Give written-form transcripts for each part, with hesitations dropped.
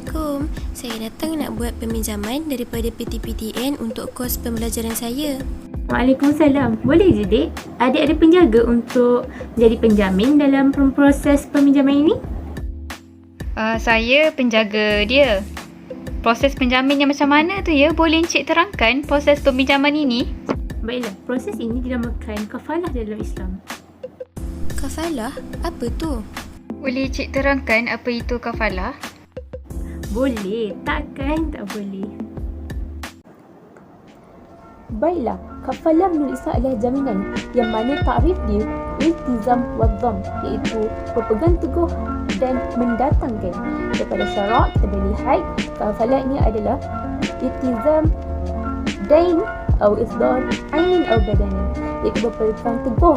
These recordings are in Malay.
Assalamualaikum. Saya datang nak buat peminjaman daripada PTPTN untuk kos pembelajaran saya. Waalaikumsalam. Boleh je, Dek? Adik ada penjaga untuk jadi penjamin dalam proses peminjaman ini? Saya penjaga dia. Proses penjaminnya macam mana tu ya? Boleh Encik terangkan proses peminjaman ini? Baiklah, proses ini dinamakan kafalah dalam Islam. Kafalah? Apa tu? Boleh Encik terangkan apa itu kafalah? Boleh, takkan tak boleh. Baiklah, kafalah menurut Islam adalah jaminan yang mana takrif dia iltizam wa dham, iaitu berpegang teguh dan mendatangkan. Daripada syarak kita boleh lihat kafalah ini adalah iltizam dain atau isdar ainin atau badanin, iaitu berpegang teguh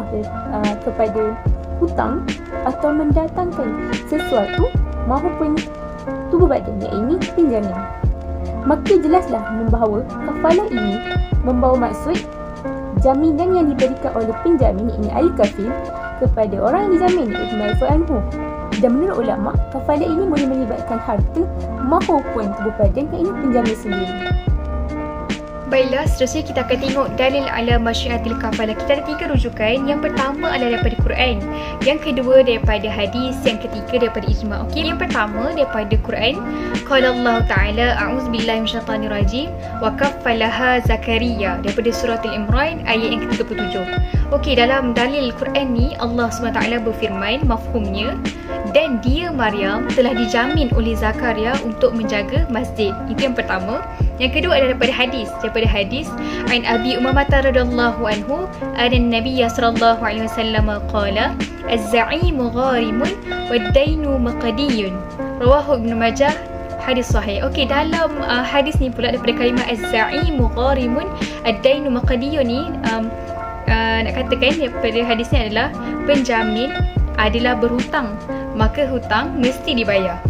kepada hutang atau mendatangkan sesuatu maupun tubuh badan, iaitu pinjaman. Maka jelaslah bahawa kafalah ini membawa maksud jaminan yang diberikan oleh penjamin, ini al-kafil, kepada orang yang dijamin, iaitu marfu' anhu. Dan menurut ulama, kafalah ini boleh melibatkan harta maupun tubuh badan, yang ini penjamin sendiri. Baiklah, seterusnya kita akan tengok dalil ala masyiatil kafalah. Kita ada 3 rujukan. Yang pertama adalah daripada Quran, yang kedua daripada hadis, yang ketiga daripada ijma'. Okey, yang pertama daripada Quran. Qala Allah Ta'ala, a'udzubillahi minasyaitanirrajim, wa kaffalaha Zakaria, daripada surah Al-Imran ayat yang ke-37. Okey, dalam dalil Quran ni Allah SWT berfirman, mafhumnya, dan dia Maryam telah dijamin oleh Zakaria untuk menjaga masjid. Itu yang pertama. Yang kedua adalah daripada hadis Ain Abi Umamah radhiyallahu anhu anna Nabiy sallallahu alaihi wasallam qala az-za'imu gharimun wad-dainu maqdiyun, rawahu Ibnu Majah, hadis sahih. Okey, dalam hadis ni pula daripada kalimah az-za'imu gharimun ad-dainu maqdiyun ni nak katakan daripada hadis ni adalah penjamin adalah berhutang, maka hutang mesti dibayar.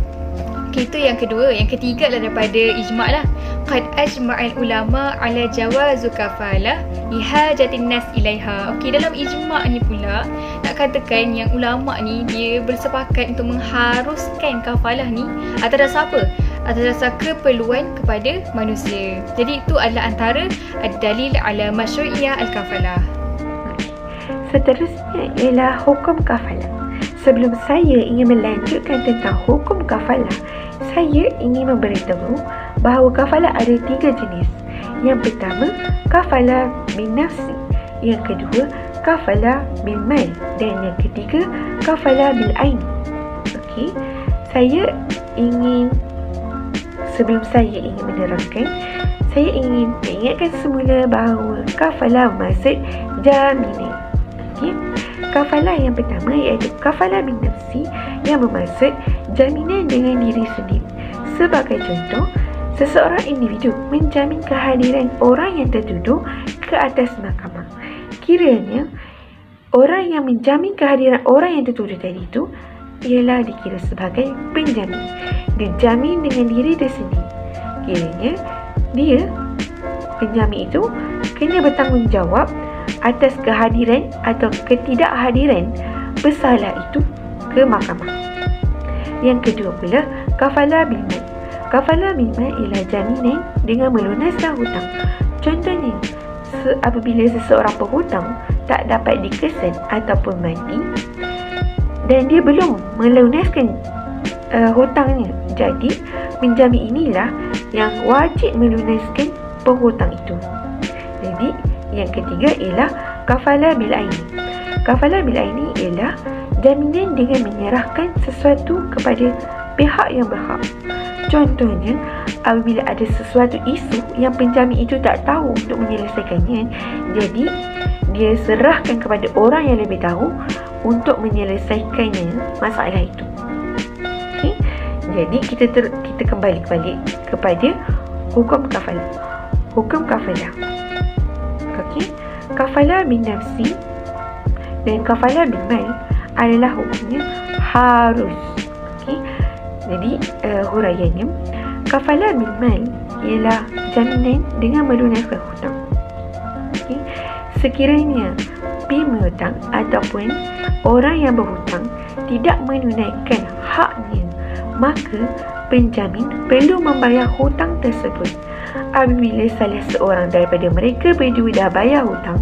Okay, itu yang kedua. Yang ketiga adalah daripada ijma' lah. Qad ajma'al ulama' ala jawazu kafalah lihajatin nas ilaiha. Okey, dalam ijma' ni pula nak katakan yang ulama' ni dia bersepakat untuk mengharuskan kafalah ni atas dasar apa? Atas dasar keperluan kepada manusia. Jadi itu adalah antara ad-dalil ala masyru'iyah al-kafalah. Seterusnya ialah hukum kafalah. Sebelum saya ingin melanjutkan tentang hukum kafalah, saya ingin memberitahu bahawa kafalah ada 3 jenis. Yang pertama, kafalah bin nafsi. Yang kedua, kafalah bil mal. Dan yang ketiga, kafalah bil ain. Okey, sebelum saya ingin menerangkan, saya ingin mengingatkan semula bahawa kafalah bermaksud jaminan. Okey, kafalah yang pertama iaitu kafalah bin nafsi, yang bermaksud jaminan dengan diri sendiri. Sebagai contoh, seseorang individu menjamin kehadiran orang yang tertuduh ke atas mahkamah. Kiranya orang yang menjamin kehadiran orang yang tertuduh tadi itu ialah dikira sebagai penjamin, dijamin dengan diri dia sendiri. Kiranya dia, penjamin itu, kena bertanggungjawab atas kehadiran atau ketidakhadiran bersalah itu ke mahkamah. Yang kedua pula, kafalah bil mal. Kafalah bil mal ialah jaminan dengan melunaskan hutang. Contohnya, apabila seseorang penghutang tak dapat dikesan ataupun mati dan dia belum melunaskan hutangnya, jadi penjamin inilah yang wajib melunaskan penghutang itu. Jadi yang ketiga ialah kafalah bil aini. Kafalah bil aini ialah jaminan dengan menyerahkan sesuatu kepada pihak yang berhak. Contohnya, apabila ada sesuatu isu yang penjamin itu tak tahu untuk menyelesaikannya, jadi dia serahkan kepada orang yang lebih tahu untuk menyelesaikannya masalah itu. Okay? Jadi kita kembali kepada hukum kafalah. Hukum kafalah. Okey, kafalah bin nafsi dan kafalah bin mal adalah hukumnya harus. Okey, jadi huraiannya, kafalah bin mal ialah jaminan dengan melunaskan hutang. Okey, sekiranya piutang ataupun orang yang berhutang tidak menunaikan haknya, maka penjamin perlu membayar hutang tersebut. Apabila salah seorang daripada mereka berdua dah bayar hutang,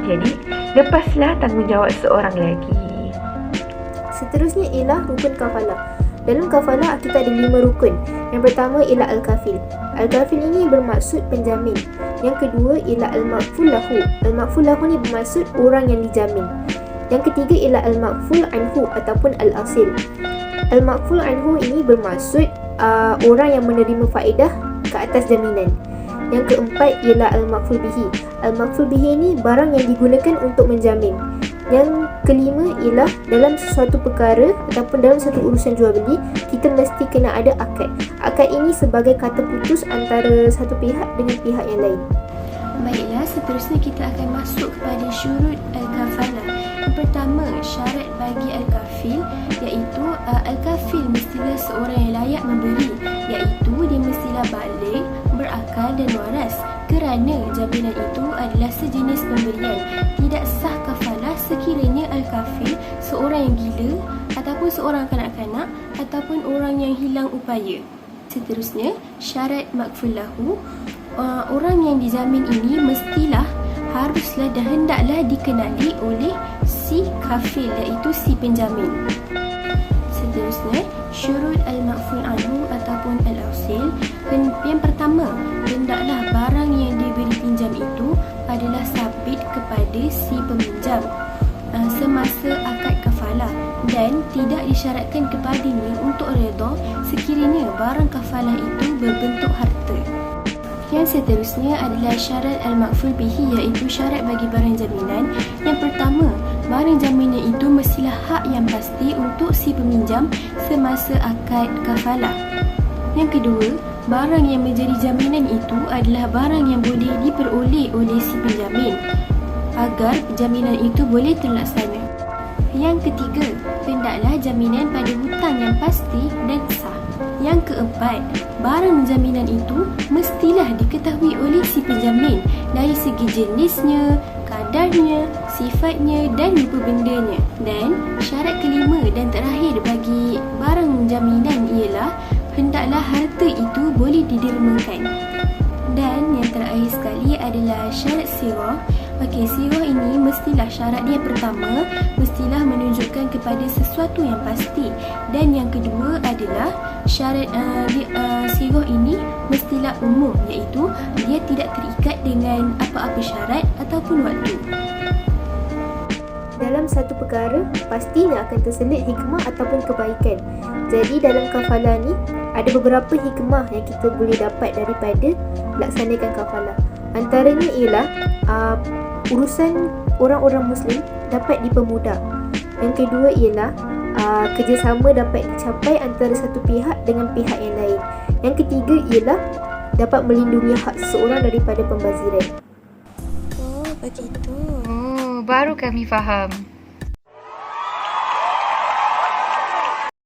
jadi lepaslah tanggungjawab seorang lagi. Seterusnya ialah rukun kafalah. Dalam kafalah kita ada 5 rukun. Yang pertama ialah al-kafil. Al-kafil ini bermaksud penjamin. Yang kedua ialah al-makful lahu. Al-makful lahu ni bermaksud orang yang dijamin. Yang ketiga ialah al-makful anhu ataupun al-asil. Al-makful anhu ini bermaksud orang yang menerima faedah ke atas jaminan. Yang keempat ialah al-makful bihi. Al-makful bihi ini barang yang digunakan untuk menjamin. Yang kelima ialah dalam sesuatu perkara ataupun dalam satu urusan jual beli, kita mesti kena ada akad. Akad ini sebagai kata putus antara satu pihak dengan pihak yang lain. Baiklah, seterusnya kita akan masuk kepada syurut al-kafalah. Yang pertama, syarat bagi al-kafil, iaitu al-kafil mestilah seorang yang layak memberi, iaitu dia mestilah baligh, berakal dan waras, kerana jaminan itu adalah sejenis pemberian. Tidak sah kafalah sekiranya al-kafil seorang yang gila ataupun seorang kanak-kanak ataupun orang yang hilang upaya. Seterusnya, syarat makful lahu, orang yang dijamin ini mestilah, haruslah dan hendaklah dikenali oleh si kafil, iaitu si penjamin. Seterusnya, syurut al-makful anhu ataupun al-asil. Yang pertama, hendaklah barang yang diberi pinjam itu adalah sabit kepada si peminjam semasa akad kafalah dan tidak disyaratkan kepadanya untuk redha sekiranya barang kafalah itu berbentuk harta. Yang seterusnya adalah syarat al-makful bihi, iaitu syarat bagi barang jaminan. Yang pertama, barang jaminan itu mestilah hak yang pasti untuk si peminjam semasa akad kafalah. Yang kedua, barang yang menjadi jaminan itu adalah barang yang boleh diperoleh oleh si penjamin agar jaminan itu boleh terlaksana. Yang ketiga, hendaklah jaminan pada hutang yang pasti dan sah. Yang keempat, barang jaminan itu mestilah diketahui oleh si penjamin dari segi jenisnya, kadarnya, sifatnya dan rupa bendanya. Dan syarat kelima dan terakhir bagi barang jaminan ialah hendaklah harta itu boleh didermakan. Dan yang terakhir sekali adalah syarat sirah. Okey, sirah ini mestilah syarat dia pertama mestilah menunjukkan kepada sesuatu yang pasti, dan yang kedua adalah syarat sirah ini mestilah umum, iaitu dia tidak terikat dengan apa-apa syarat ataupun waktu. Dalam satu perkara, pastinya akan terselit hikmah ataupun kebaikan. Jadi dalam kafalah ni, ada beberapa hikmah yang kita boleh dapat daripada laksanakan kafalah. Antaranya ialah urusan orang-orang Muslim dapat dipermudah. Yang kedua ialah kerjasama dapat dicapai antara satu pihak dengan pihak yang lain. Yang ketiga ialah dapat melindungi hak seseorang daripada pembaziran. Oh, begitu. Oh, baru kami faham.